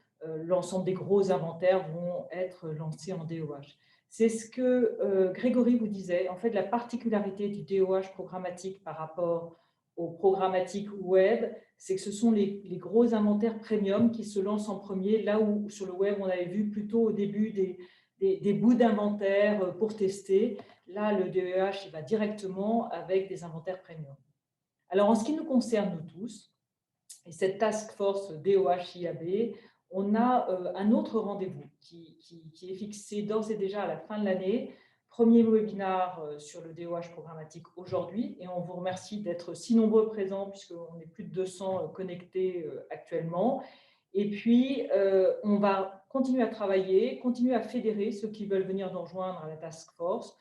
l'ensemble des gros inventaires vont être lancés en DOH. C'est ce que Grégory vous disait. En fait, la particularité du DOH programmatique par rapport au programmatique web, c'est que ce sont les gros inventaires premium qui se lancent en premier, là où sur le web, on avait vu plutôt au début des bouts d'inventaire pour tester. Là, le DOH, il va directement avec des inventaires premium. Alors, en ce qui nous concerne, nous tous, et cette task force DOH-IAB, on a un autre rendez-vous qui est fixé d'ores et déjà à la fin de l'année. Premier webinaire sur le DOH programmatique aujourd'hui, et on vous remercie d'être si nombreux présents puisqu'on est plus de 200 connectés actuellement. Et puis, on va continuer à travailler, continuer à fédérer ceux qui veulent venir nous rejoindre à la task force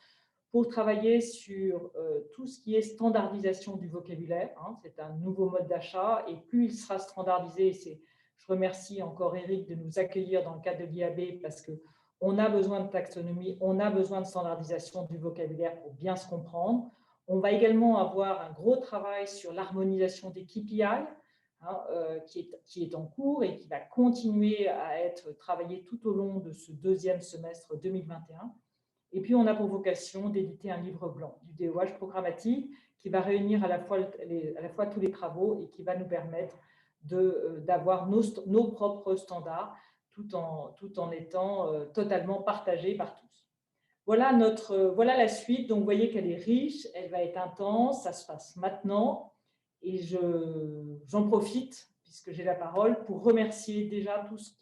pour travailler sur tout ce qui est standardisation du vocabulaire. Hein. C'est un nouveau mode d'achat et plus il sera standardisé, je remercie encore Eric de nous accueillir dans le cadre de l'IAB parce qu'on a besoin de taxonomie, on a besoin de standardisation du vocabulaire pour bien se comprendre. On va également avoir un gros travail sur l'harmonisation des KPI, hein, qui est en cours et qui va continuer à être travaillé tout au long de ce deuxième semestre 2021. Et puis, on a pour vocation d'éditer un livre blanc du DOH programmatique qui va réunir à la fois tous les travaux et qui va nous permettre d'avoir nos propres standards tout en étant totalement partagés par tous. Voilà la suite. Donc, vous voyez qu'elle est riche, elle va être intense, ça se passe maintenant. Et j'en profite, puisque j'ai la parole, pour remercier déjà tous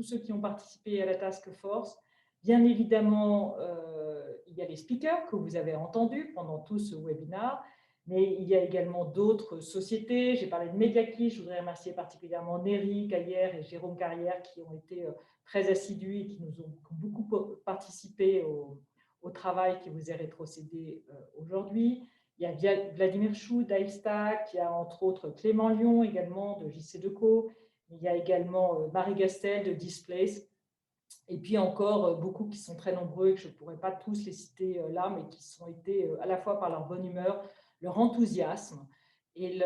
ceux qui ont participé à la task force. Bien évidemment, il y a les speakers que vous avez entendus pendant tout ce webinaire, mais il y a également d'autres sociétés. J'ai parlé de Mediakey, je voudrais remercier particulièrement Néry Caillère et Jérôme Carrière qui ont été très assidus et qui ont beaucoup participé au travail qui vous est rétrocédé aujourd'hui. Il y a Vladimir Chou d'Aïstac, il y a entre autres Clément Lyon également de JC2Co, il y a également Marie Gastel de Displace, et puis encore beaucoup qui sont très nombreux et que je ne pourrais pas tous les citer là, mais qui sont été à la fois par leur bonne humeur, leur enthousiasme et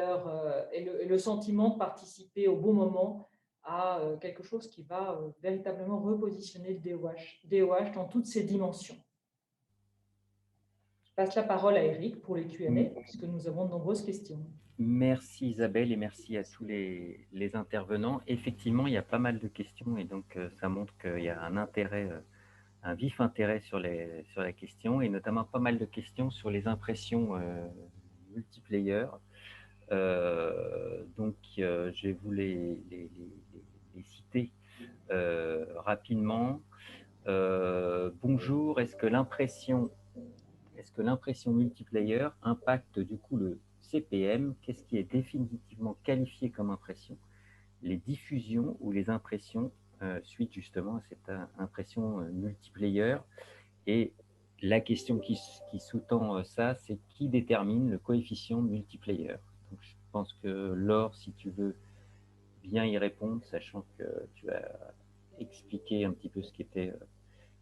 le sentiment de participer au bon moment à quelque chose qui va véritablement repositionner le DOH dans toutes ses dimensions. Je passe la parole à Eric pour les Q&A, puisque nous avons de nombreuses questions. Merci Isabelle et merci à tous les intervenants. Effectivement, il y a pas mal de questions et donc ça montre qu'il y a un vif intérêt sur la question et notamment pas mal de questions sur les impressions multiplayer. Donc, je vais vous les citer rapidement. Bonjour, est-ce que l'impression multiplayer impacte du coup le CPM? Qu'est-ce qui est définitivement qualifié comme impression? Les diffusions ou les impressions suite justement à cette impression multiplayer? Et la question qui sous-tend ça, c'est qui détermine le coefficient multiplayer? Donc, je pense que Laure, si tu veux bien y répondre, sachant que tu as expliqué un petit peu ce qu'était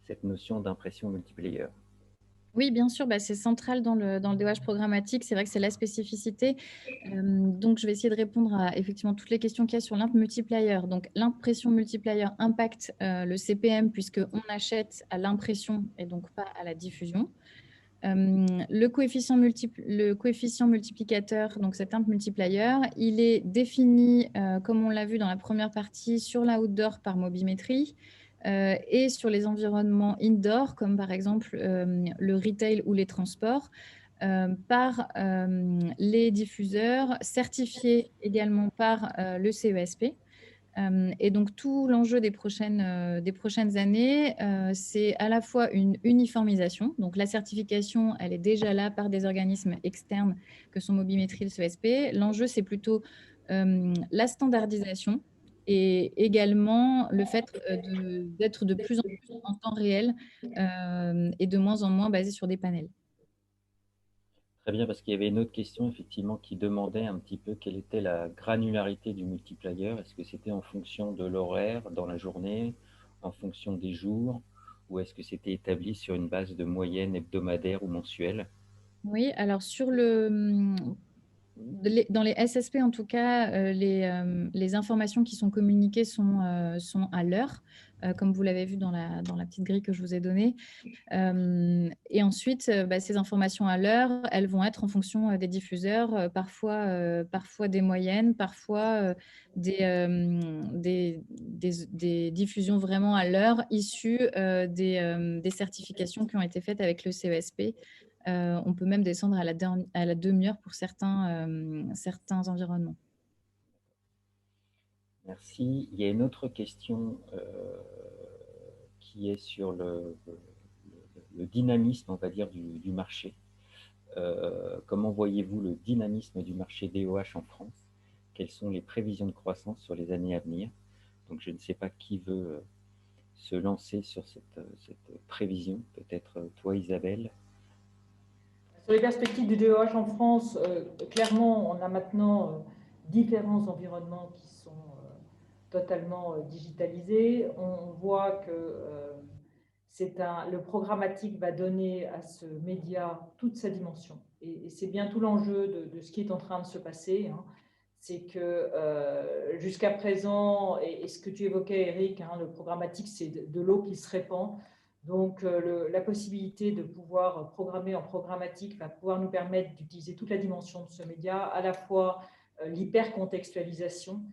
cette notion d'impression multiplayer. Oui, bien sûr, c'est central dans le DOH programmatique. C'est vrai que c'est la spécificité. Donc, je vais essayer de répondre à effectivement toutes les questions qu'il y a sur l'imp multiplier. Donc, l'impression multiplier impacte le CPM puisqu'on achète à l'impression et donc pas à la diffusion. Le coefficient multiplicateur, donc cet imp multiplier, il est défini, comme on l'a vu dans la première partie, sur l'outdoor par mobimétrie. Et sur les environnements indoor, comme par exemple le retail ou les transports, par les diffuseurs certifiés également par le CESP. Et donc, tout l'enjeu des prochaines années, c'est à la fois une uniformisation. Donc, la certification, elle est déjà là par des organismes externes que sont Mobimétrie et le CESP. L'enjeu, c'est plutôt la standardisation et également le fait d'être de plus en plus en temps réel et de moins en moins basé sur des panels. Très bien, parce qu'il y avait une autre question, effectivement, qui demandait un petit peu quelle était la granularité du multiplier. Est-ce que c'était en fonction de l'horaire dans la journée, en fonction des jours, ou est-ce que c'était établi sur une base de moyenne hebdomadaire ou mensuelle? Oui, alors dans les SSP, en tout cas, les informations qui sont communiquées sont à l'heure, comme vous l'avez vu dans la petite grille que je vous ai donnée. Et ensuite, ces informations à l'heure, elles vont être en fonction des diffuseurs, parfois des moyennes, parfois des diffusions vraiment à l'heure issues des certifications qui ont été faites avec le CESP. On peut même descendre à la demi-heure pour certains environnements. Merci. Il y a une autre question qui est sur le dynamisme, on va dire, du marché. Comment voyez-vous le dynamisme du marché DOH en France? Quelles sont les prévisions de croissance sur les années à venir? Donc, je ne sais pas qui veut se lancer sur cette prévision. Peut-être toi, Isabelle. Sur les perspectives du DEH en France, clairement, on a maintenant différents environnements qui sont totalement digitalisés. On voit que le programmatique va donner à ce média toute sa dimension. Et c'est bien tout l'enjeu de ce qui est en train de se passer. Hein. C'est que jusqu'à présent, et ce que tu évoquais, Eric, hein, le programmatique, c'est de l'eau qui se répand. Donc, la possibilité de pouvoir programmer en programmatique va pouvoir nous permettre d'utiliser toute la dimension de ce média, à la fois l'hyper-contextualisation,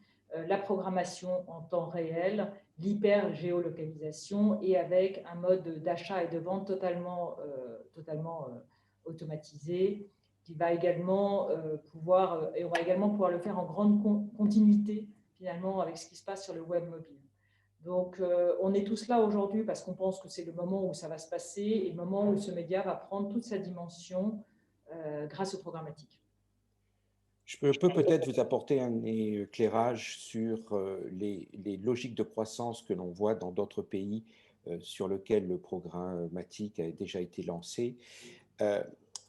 la programmation en temps réel, l'hyper-géolocalisation et avec un mode d'achat et de vente totalement automatisé qui va également et on va également pouvoir le faire en grande continuité finalement avec ce qui se passe sur le web mobile. Donc, on est tous là aujourd'hui parce qu'on pense que c'est le moment où ça va se passer et le moment où ce média va prendre toute sa dimension grâce au programmatique. Je peux peut-être vous apporter un éclairage sur les logiques de croissance que l'on voit dans d'autres pays sur lesquels le programmatique a déjà été lancé.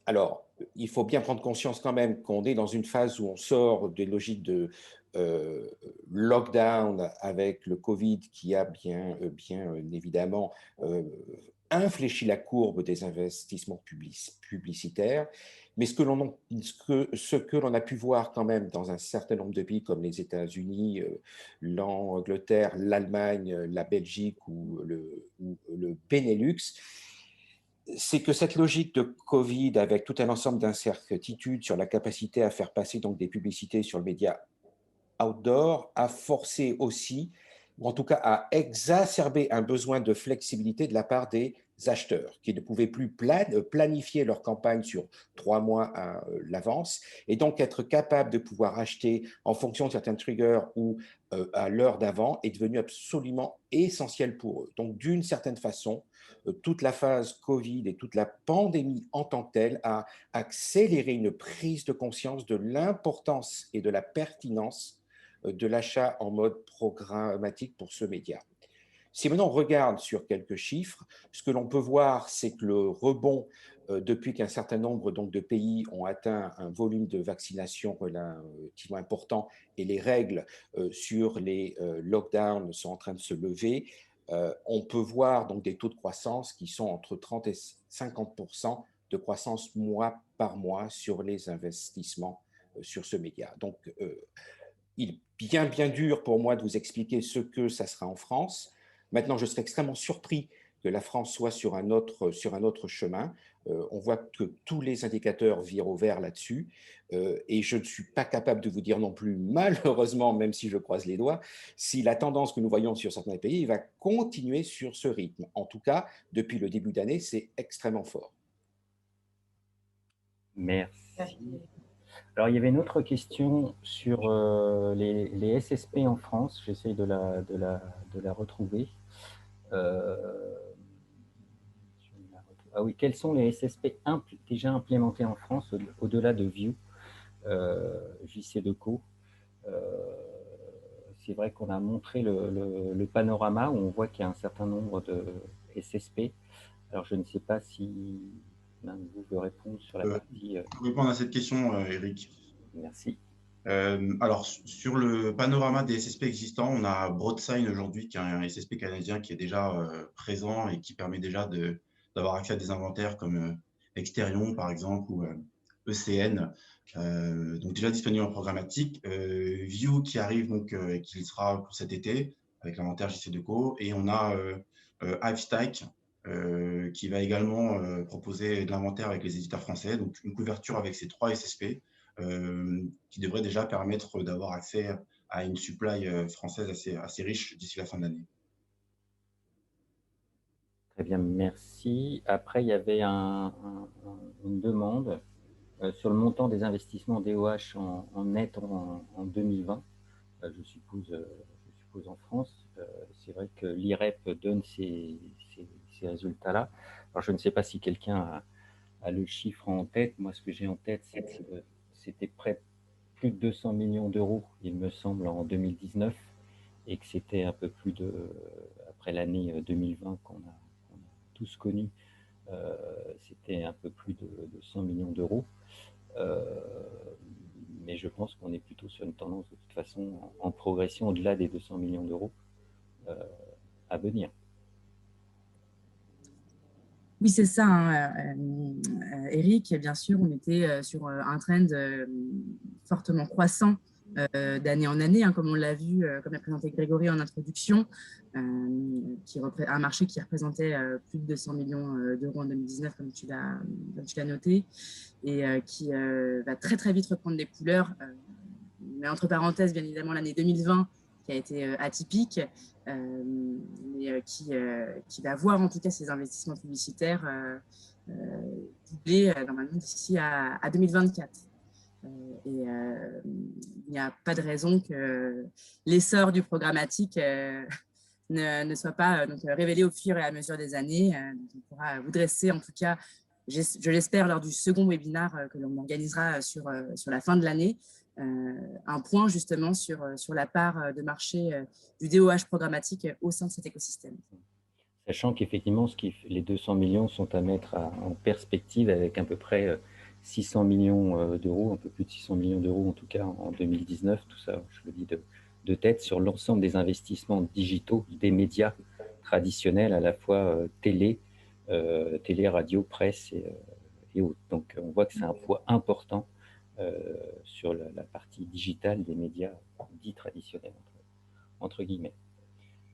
Alors, il faut bien prendre conscience quand même qu'on est dans une phase où on sort des logiques de lockdown avec le Covid qui a bien évidemment infléchi la courbe des investissements publicitaires. Mais ce que l'on a pu voir quand même dans un certain nombre de pays comme les États-Unis, l'Angleterre, l'Allemagne, la Belgique ou le Benelux, c'est que cette logique de Covid, avec tout un ensemble d'incertitudes sur la capacité à faire passer donc des publicités sur le média outdoor, a forcé aussi, ou en tout cas a exacerbé un besoin de flexibilité de la part des acheteurs qui ne pouvaient plus planifier leur campagne sur 3 mois à l'avance et donc être capable de pouvoir acheter en fonction de certains triggers ou à l'heure d'avant est devenu absolument essentiel pour eux. Donc d'une certaine façon, toute la phase Covid et toute la pandémie en tant que telle a accéléré une prise de conscience de l'importance et de la pertinence de l'achat en mode programmatique pour ce média. Si maintenant on regarde sur quelques chiffres, ce que l'on peut voir, c'est que le rebond, depuis qu'un certain nombre donc, de pays ont atteint un volume de vaccination relativement important et les règles sur les lockdowns sont en train de se lever, on peut voir donc, des taux de croissance qui sont entre 30 et 50% de croissance mois par mois sur les investissements sur ce média. Donc, il est bien dur pour moi de vous expliquer ce que ça sera en France. Maintenant, je serais extrêmement surpris que la France soit sur un autre chemin. On voit que tous les indicateurs virent au vert là-dessus. Et je ne suis pas capable de vous dire non plus, malheureusement, même si je croise les doigts, si la tendance que nous voyons sur certains pays va continuer sur ce rythme. En tout cas, depuis le début d'année, c'est extrêmement fort. Merci. Alors, il y avait une autre question sur les SSP en France. J'essaye de la retrouver. Ah oui, quels sont les SSP déjà implémentés en France au-delà de View, JC2Co? C'est vrai qu'on a montré le panorama où on voit qu'il y a un certain nombre de SSP. Alors, je ne sais pas si l'un de vous veut répondre sur la partie… Pour répondre à cette question, Eric. Merci. Alors, sur le panorama des SSP existants, on a Broadsign aujourd'hui, qui est un SSP canadien qui est déjà présent et qui permet déjà d'avoir accès à des inventaires comme Exterion, par exemple, ou ECN, donc déjà disponible en programmatique. View qui arrive donc et qui sera pour cet été avec l'inventaire JC2Co. Et on a Hivestack qui va également proposer de l'inventaire avec les éditeurs français, donc une couverture avec ces 3 SSP. Qui devrait déjà permettre d'avoir accès à une supply française assez riche d'ici la fin de l'année. Très bien, merci. Après, il y avait une demande sur le montant des investissements DOH en net en 2020, je suppose en France. C'est vrai que l'IREP donne ces résultats-là. Alors, je ne sais pas si quelqu'un a le chiffre en tête. Moi, ce que j'ai en tête, c'est que c'était plus de 200 millions d'euros, il me semble, en 2019, et que c'était un peu plus après l'année 2020 qu'on a tous connu, C'était un peu plus de 100 millions d'euros. Mais je pense qu'on est plutôt sur une tendance de toute façon en progression au-delà des 200 millions d'euros à venir. Oui, c'est ça, hein, Eric. Bien sûr, on était sur un trend fortement croissant d'année en année, hein, comme on l'a vu, comme l'a présenté Grégory en introduction, un marché qui représentait plus de 200 millions d'euros en 2019, comme tu l'as noté, et qui va très très vite reprendre des couleurs. Mais entre parenthèses, bien évidemment, l'année 2020 qui a été atypique, mais qui va voir en tout cas ces investissements publicitaires doubler normalement d'ici à 2024. Il n'y a pas de raison que l'essor du programmatique ne soit pas révélé au fur et à mesure des années. On pourra vous dresser, en tout cas, je l'espère, lors du second webinaire que l'on organisera sur la fin de l'année, un point justement sur la part de marché du DOH programmatique au sein de cet écosystème. Sachant qu'effectivement, les 200 millions sont à mettre en perspective avec à peu près 600 millions d'euros, un peu plus de 600 millions d'euros en tout cas en 2019, tout ça, je le dis de tête, sur l'ensemble des investissements digitaux des médias traditionnels, à la fois télé, radio, presse et autres. Donc on voit que c'est un poids important sur la partie digitale des médias dits traditionnels, entre guillemets.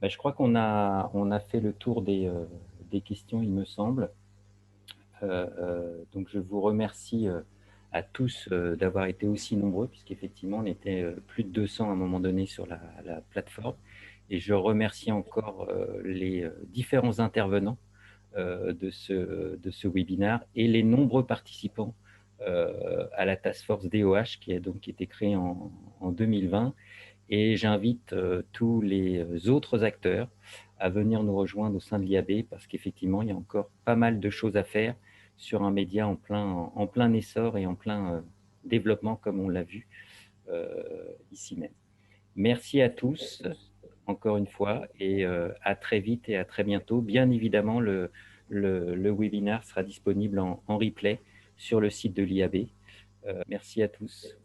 Ben, je crois qu'on a fait le tour des questions, il me semble. Donc je vous remercie à tous d'avoir été aussi nombreux, puisqu'effectivement on était plus de 200 à un moment donné sur la plateforme. Et je remercie encore les différents intervenants de ce webinaire et les nombreux participants à la Task Force DOH qui a donc été créée en 2020. Et j'invite tous les autres acteurs à venir nous rejoindre au sein de l'IAB parce qu'effectivement, il y a encore pas mal de choses à faire sur un média en plein essor et en plein développement, comme on l'a vu ici même. Merci à tous, encore une fois, et à très vite et à très bientôt. Bien évidemment, le webinaire sera disponible en replay sur le site de l'IAB. Merci à tous.